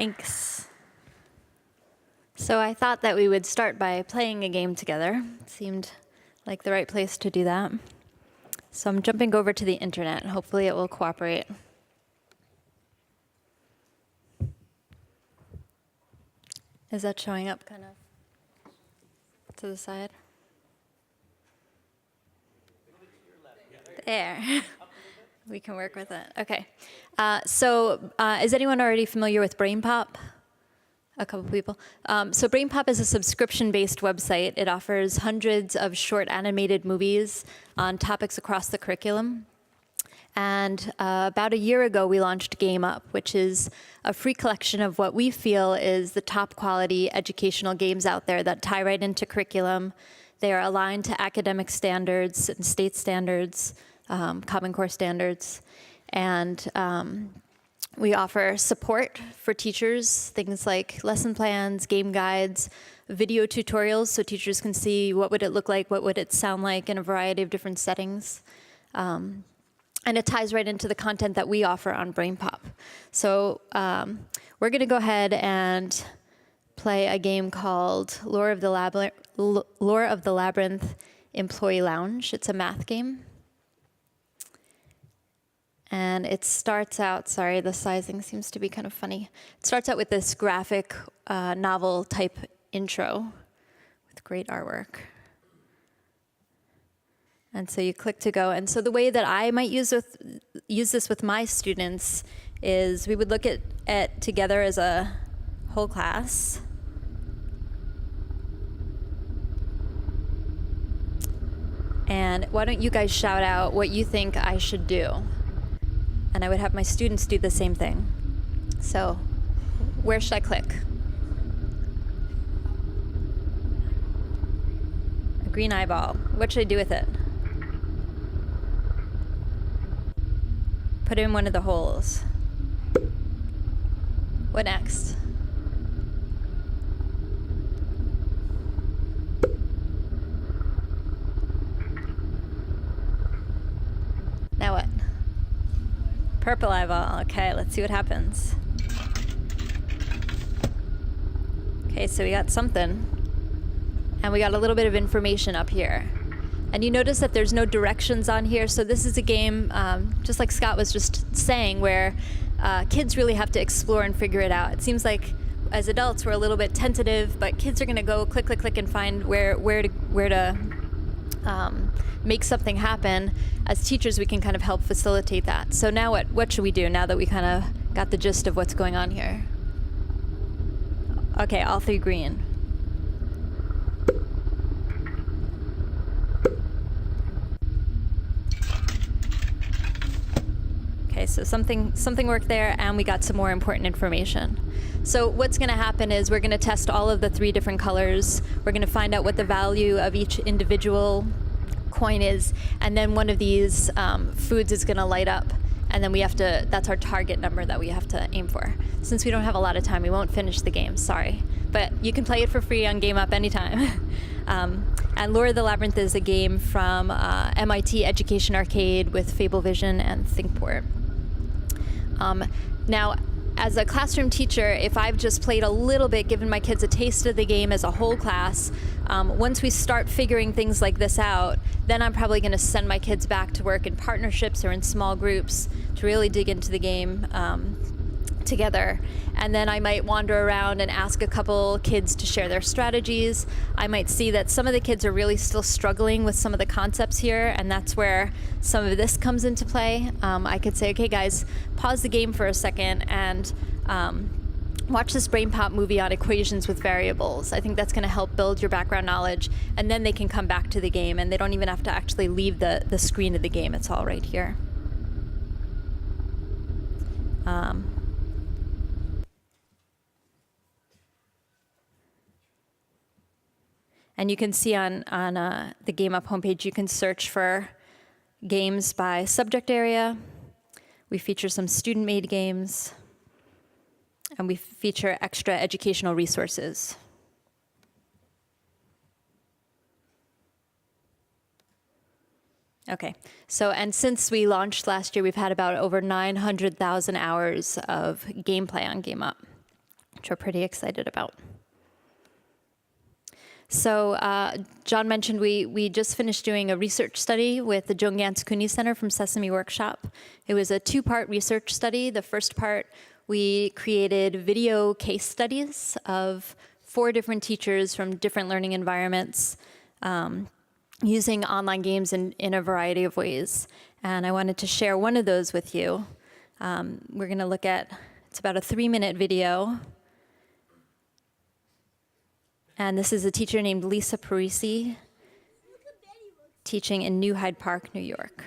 Thanks. So I thought that we would start by playing a game together. It seemed like the right place to do that. So I'm jumping over to the internet. Hopefully it will cooperate. Is that showing up kind of to the side? There. We can work with it. Okay. Is anyone already familiar with BrainPOP? A couple people. So BrainPOP is a subscription-based website. It offers hundreds of short animated movies on topics across the curriculum. And about a year ago, we launched Game Up, which is a free collection of what we feel is the top quality educational games out there that tie right into curriculum. They are aligned to academic standards and state standards, Common Core standards. And we offer support for teachers, things like lesson plans, game guides, video tutorials, so teachers can see what would it look like, what would it sound like in a variety of different settings. And it ties right into the content that we offer on BrainPOP. So we're going to go ahead and play a game called Lore of the Labyrinth Employee Lounge. It's a math game. And it starts out, sorry, the sizing seems to be kind of funny. It starts out with this graphic novel type intro with great artwork. And so you click to go. And so the way that I might use this with my students is we would look at it together as a whole class. And why don't you guys shout out what you think I should do? And I would have my students do the same thing. So where should I click? A green eyeball. What should I do with it? Put it in one of the holes. What next? Now what? Purple eyeball. Okay, let's see what happens. Okay, so we got something. And we got a little bit of information up here. And you notice that there's no directions on here. So this is a game, just like Scott was just saying, where kids really have to explore and figure it out. It seems like as adults we're a little bit tentative, but kids are going to go click, click, click and find where to make something happen. As teachers, we can kind of help facilitate that. So now what should we do now that we kind of got the gist of what's going on here? Okay, all three green. Okay, so something worked there, and we got some more important information. So what's going to happen is we're going to test all of the three different colors. We're going to find out what the value of each individual coin is, and then one of these foods is going to light up, and then we have to, that's our target number that we have to aim for. Since we don't have a lot of time, we won't finish the game, sorry. But you can play it for free on Game Up anytime. And Lore of the Labyrinth is a game from MIT Education Arcade with Fablevision and ThinkPort. Now, as a classroom teacher, if I've just played a little bit, given my kids a taste of the game as a whole class, once we start figuring things like this out, then I'm probably going to send my kids back to work in partnerships or in small groups to really dig into the game together. And then I might wander around and ask a couple kids to share their strategies. I might see that some of the kids are really still struggling with some of the concepts here, and that's where some of this comes into play. I could say, okay guys, pause the game for a second and watch this BrainPOP movie on equations with variables. I think that's going to help build your background knowledge, and then they can come back to the game, and they don't even have to actually leave the screen of the game. It's all right here. And you can see on the Game Up homepage, you can search for games by subject area. We feature some student-made games. And we feature extra educational resources. Okay, so and since we launched last year, we've had about over 900,000 hours of gameplay on Game Up. which we're pretty excited about. So John mentioned we just finished doing a research study with the Joan Ganz Cooney Center from Sesame Workshop. It was a 2-part research study. The first part, we created video case studies of 4 different teachers from different learning environments using online games in a variety of ways. And I wanted to share one of those with you. We're going to look at, it's about a 3-minute video. And this is a teacher named Lisa Parisi, teaching in New Hyde Park, New York.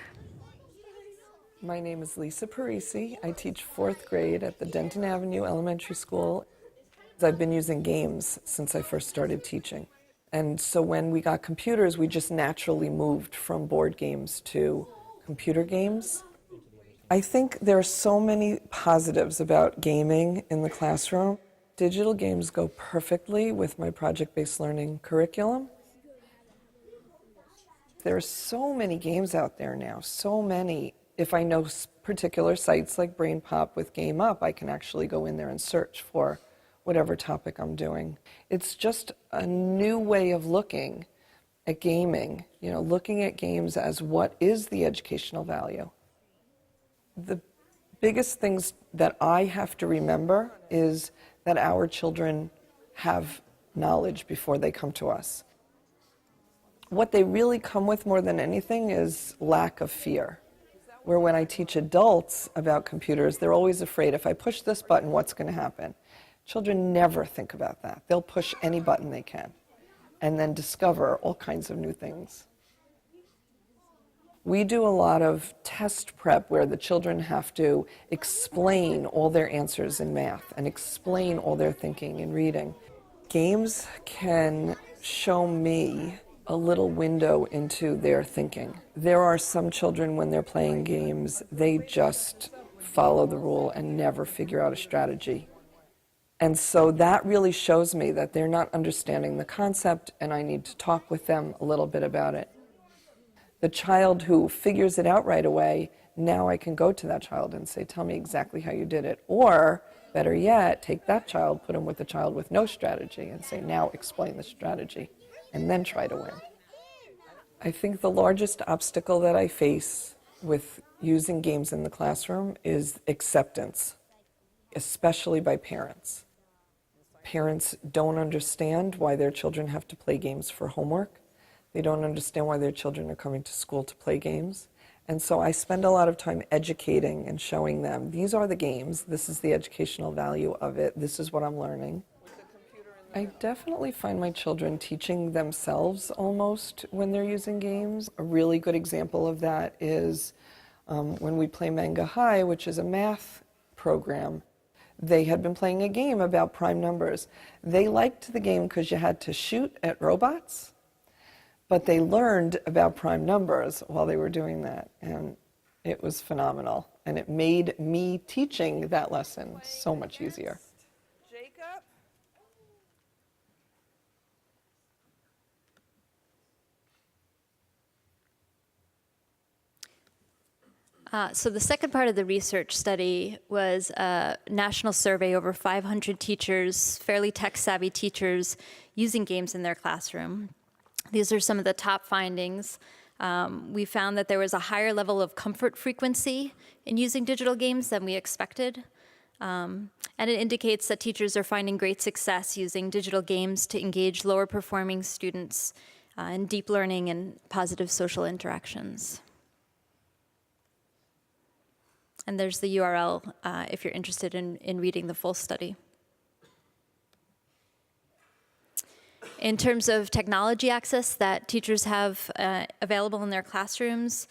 My name is Lisa Parisi. I teach 4th grade at the Denton Avenue Elementary School. I've been using games since I first started teaching. And so when we got computers, we just naturally moved from board games to computer games. I think there are so many positives about gaming in the classroom. Digital games go perfectly with my project-based learning curriculum. There are so many games out there now, so many. If I know particular sites like BrainPOP with Game Up, I can actually go in there and search for whatever topic I'm doing. It's just a new way of looking at gaming, looking at games as what is the educational value. The biggest things that I have to remember is that our children have knowledge before they come to us. What they really come with more than anything is lack of fear. Where when I teach adults about computers, they're always afraid, if I push this button, what's going to happen? Children never think about that. They'll push any button they can and then discover all kinds of new things. We do a lot of test prep where the children have to explain all their answers in math and explain all their thinking in reading. Games can show me a little window into their thinking. There are some children, when they're playing games, they just follow the rule and never figure out a strategy. And so that really shows me that they're not understanding the concept, and I need to talk with them a little bit about it. The child who figures it out right away, now I can go to that child and say, tell me exactly how you did it. Or, better yet, take that child, put him with the child with no strategy and say, now explain the strategy, and then try to win. I think the largest obstacle that I face with using games in the classroom is acceptance, especially by parents. Parents don't understand why their children have to play games for homework. They don't understand why their children are coming to school to play games. And so I spend a lot of time educating and showing them, these are the games, this is the educational value of it, this is what I'm learning. I definitely find my children teaching themselves almost when they're using games. A really good example of that is when we play Manga High, which is a math program. They had been playing a game about prime numbers. They liked the game because you had to shoot at robots. But they learned about prime numbers while they were doing that, and it was phenomenal. And it made me teaching that lesson so much easier. Jacob? So the second part of the research study was a national survey over 500 teachers, fairly tech-savvy teachers, using games in their classroom. These are some of the top findings. We found that there was a higher level of comfort frequency in using digital games than we expected. And it indicates that teachers are finding great success using digital games to engage lower performing students in deep learning and positive social interactions. And there's the URL if you're interested in reading the full study. In terms of technology access that teachers have available in their classrooms,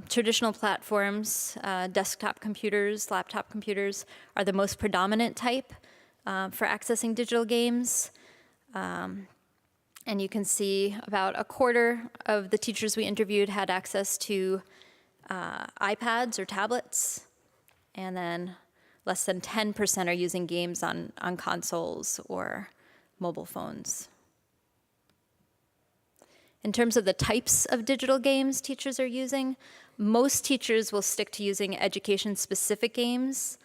traditional platforms, desktop computers, laptop computers are the most predominant type for accessing digital games. And you can see about a quarter of the teachers we interviewed had access to iPads or tablets, and then less than 10% are using games on consoles or mobile phones. In terms of the types of digital games teachers are using, most teachers will stick to using education-specific games,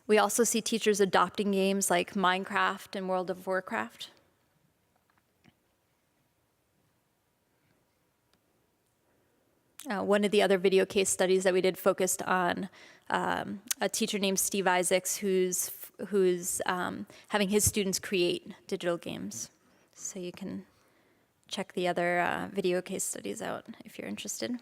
We also see teachers adopting games like Minecraft and World of Warcraft. One of the other video case studies that we did focused on a teacher named Steve Isaacs who's having his students create digital games. So you can check the other video case studies out if you're interested.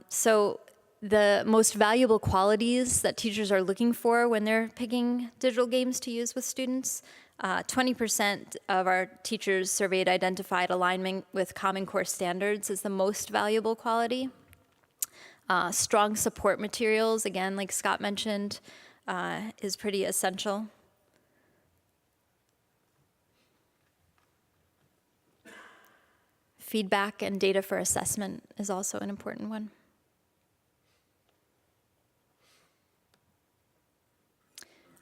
So the most valuable qualities that teachers are looking for when they're picking digital games to use with students, 20% of our teachers surveyed identified alignment with Common Core standards as the most valuable quality. Strong support materials, again, like Scott mentioned, is pretty essential. Feedback and data for assessment is also an important one.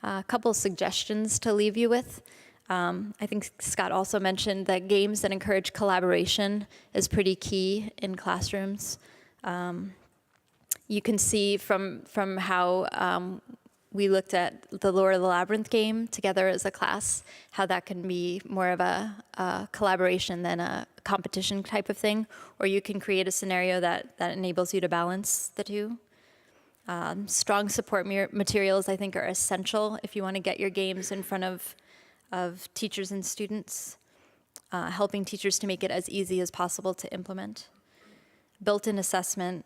A couple suggestions to leave you with. I think Scott also mentioned that games that encourage collaboration is pretty key in classrooms. You can see from how we looked at the Lore of the Labyrinth game together as a class, how that can be more of a collaboration than a competition type of thing, or you can create a scenario that enables you to balance the two. Strong support materials, I think, are essential if you want to get your games in front of teachers and students, helping teachers to make it as easy as possible to implement. Built-in assessment,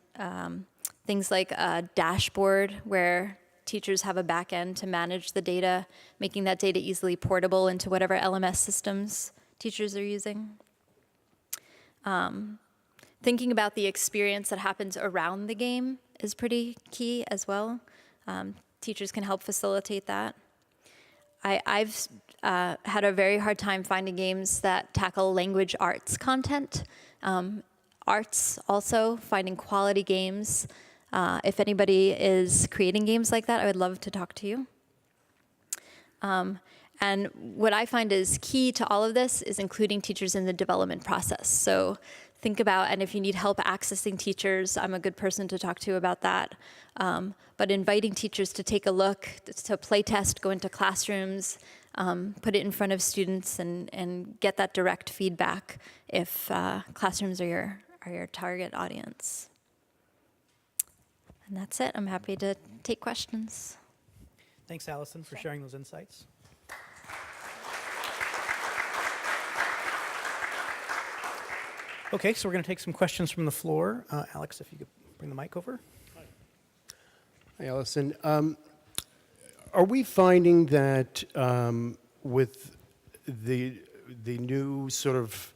things like a dashboard where teachers have a back end to manage the data, making that data easily portable into whatever LMS systems teachers are using. Thinking about the experience that happens around the game is pretty key as well. Teachers can help facilitate that. I've had a very hard time finding games that tackle language arts content. Arts also, finding quality games. If anybody is creating games like that, I would love to talk to you. And what I find is key to all of this is including teachers in the development process. So think about, and if you need help accessing teachers, I'm a good person to talk to about that. But inviting teachers to take a look, to play test, go into classrooms, put it in front of students and get that direct feedback if classrooms are your target audience. And that's it. I'm happy to take questions. Thanks, Allisyn, for sharing those insights. Okay, so we're going to take some questions from the floor. Alex, if you could bring the mic over. Hi, Allisyn. Are we finding that with the new sort of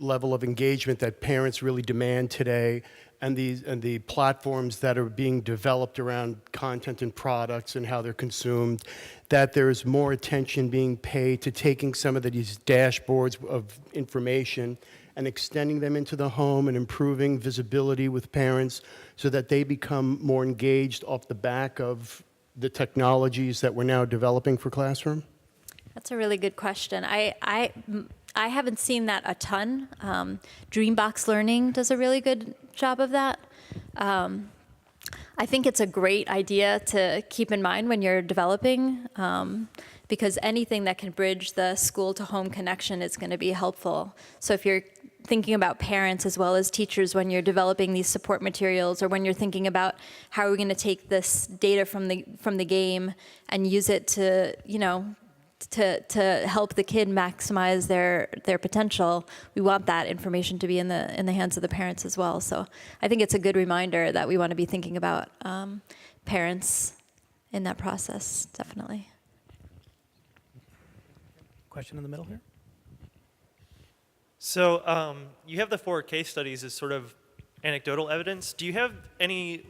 level of engagement that parents really demand today, and the platforms that are being developed around content and products and how they're consumed, that there's more attention being paid to taking some of these dashboards of information and extending them into the home and improving visibility with parents so that they become more engaged off the back of the technologies that we're now developing for classroom? That's a really good question. I haven't seen that a ton. Dreambox Learning does a really good job of that. I think it's a great idea to keep in mind when you're developing, because anything that can bridge the school to home connection is going to be helpful. So if you're thinking about parents as well as teachers when you're developing these support materials, or when you're thinking about how are we going to take this data from the game and use it to, to help the kid maximize their potential, we want that information to be in the hands of the parents as well. So I think it's a good reminder that we want to be thinking about parents in that process, definitely. Question in the middle here. So you have the 4 case studies as sort of anecdotal evidence. Do you have any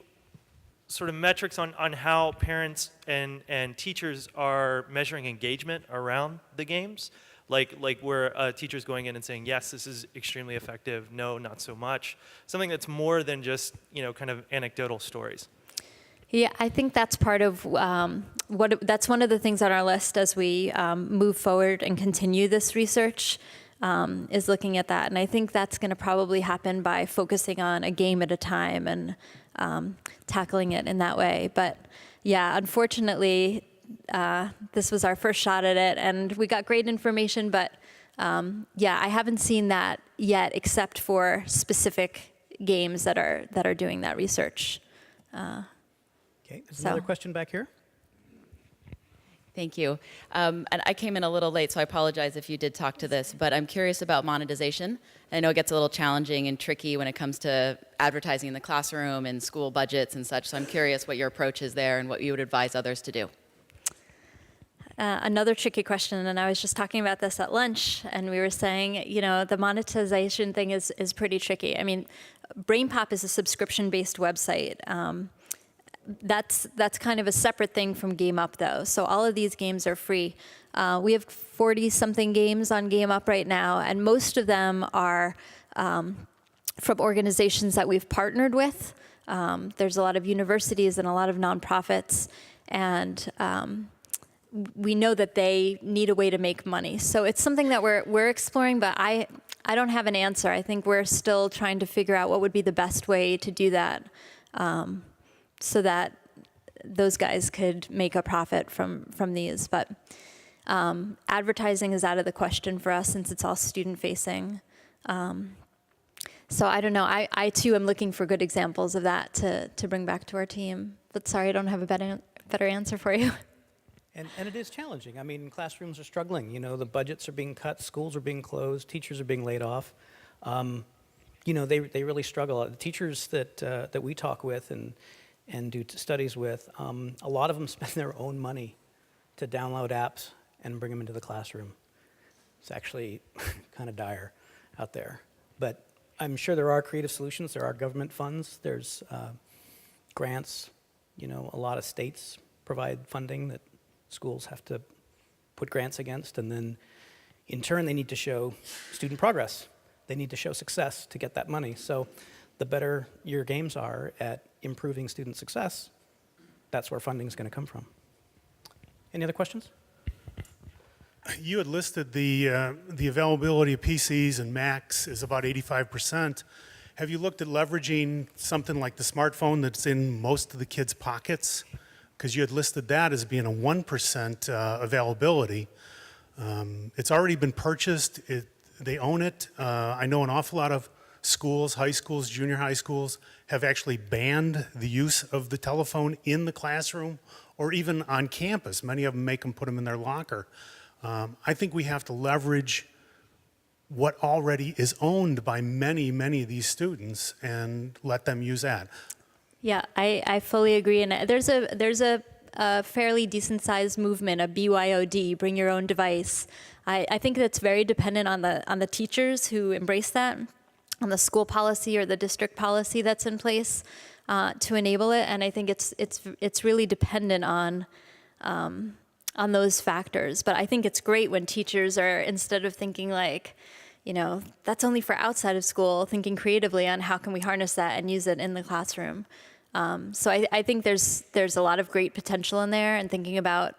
sort of metrics on how parents and teachers are measuring engagement around the games? Like where a teacher's going in and saying, yes, this is extremely effective, no, not so much. Something that's more than just, kind of anecdotal stories. Yeah, I think that's part of that's one of the things on our list as we move forward and continue this research, is looking at that. And I think that's going to probably happen by focusing on a game at a time and tackling it in that way. But yeah, unfortunately, this was our first shot at it, and we got great information, but yeah, I haven't seen that yet, except for specific games that are doing that research. Okay, there's another question back here. Thank you. And I came in a little late, so I apologize if you did talk to this, but I'm curious about monetization. I know it gets a little challenging and tricky when it comes to advertising in the classroom and school budgets and such, so I'm curious what your approach is there and what you would advise others to do. Another tricky question, and I was just talking about this at lunch, and we were saying, you know, the monetization thing is pretty tricky. I mean, BrainPOP is a subscription-based website. That's kind of a separate thing from GameUp, though. So all of these games are free. We have 40-something games on GameUp right now, and most of them are from organizations that we've partnered with. There's a lot of universities and a lot of nonprofits, and we know that they need a way to make money. So it's something that we're exploring, but I don't have an answer. I think we're still trying to figure out what would be the best way to do that, so that those guys could make a profit from these. But advertising is out of the question for us since it's all student-facing. So I don't know. I too am looking for good examples of that to bring back to our team. But sorry, I don't have a better answer for you. And it is challenging. I mean, classrooms are struggling. You know, the budgets are being cut, schools are being closed, teachers are being laid off. You know, they really struggle. The teachers that we talk with and do studies with, a lot of them spend their own money to download apps and bring them into the classroom. It's actually kind of dire out there. But I'm sure there are creative solutions. There are government funds. There's grants. You know, a lot of states provide funding that schools have to put grants against, and then in turn they need to show student progress. They need to show success to get that money. So the better your games are at improving student success, that's where funding is going to come from. Any other questions? You had listed the availability of PCs and Macs is about 85%. Have you looked at leveraging something like the smartphone that's in most of the kids' pockets? Because you had listed that as being a 1% availability. It's already been purchased. They own it. I know an awful lot of schools, high schools, junior high schools, have actually banned the use of the telephone in the classroom or even on campus. Many of them make them put them in their locker. I think we have to leverage what already is owned by many, many of these students and let them use that. Yeah, I fully agree. And there's a fairly decent-sized movement, a BYOD, bring your own device. I think that's very dependent on the teachers who embrace that, on the school policy or the district policy that's in place to enable it. And I think it's really dependent on those factors. But I think it's great when teachers are, instead of thinking like, you know, that's only for outside of school, thinking creatively on how can we harness that and use it in the classroom. So I think there's a lot of great potential in there, and thinking about,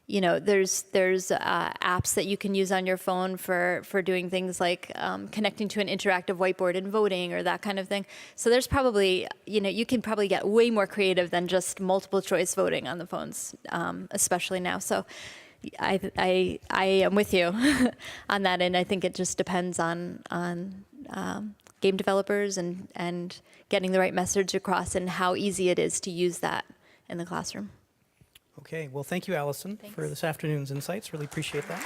you know, there's apps that you can use on your phone for doing things like connecting to an interactive whiteboard and voting or that kind of thing. So there's probably, you know, you can probably get way more creative than just multiple choice voting on the phones, especially now. So I am with you on that, and I think it just depends on game developers and getting the right message across and how easy it is to use that in the classroom. Okay, well, thank you, Allisyn, for this afternoon's insights. Really appreciate that.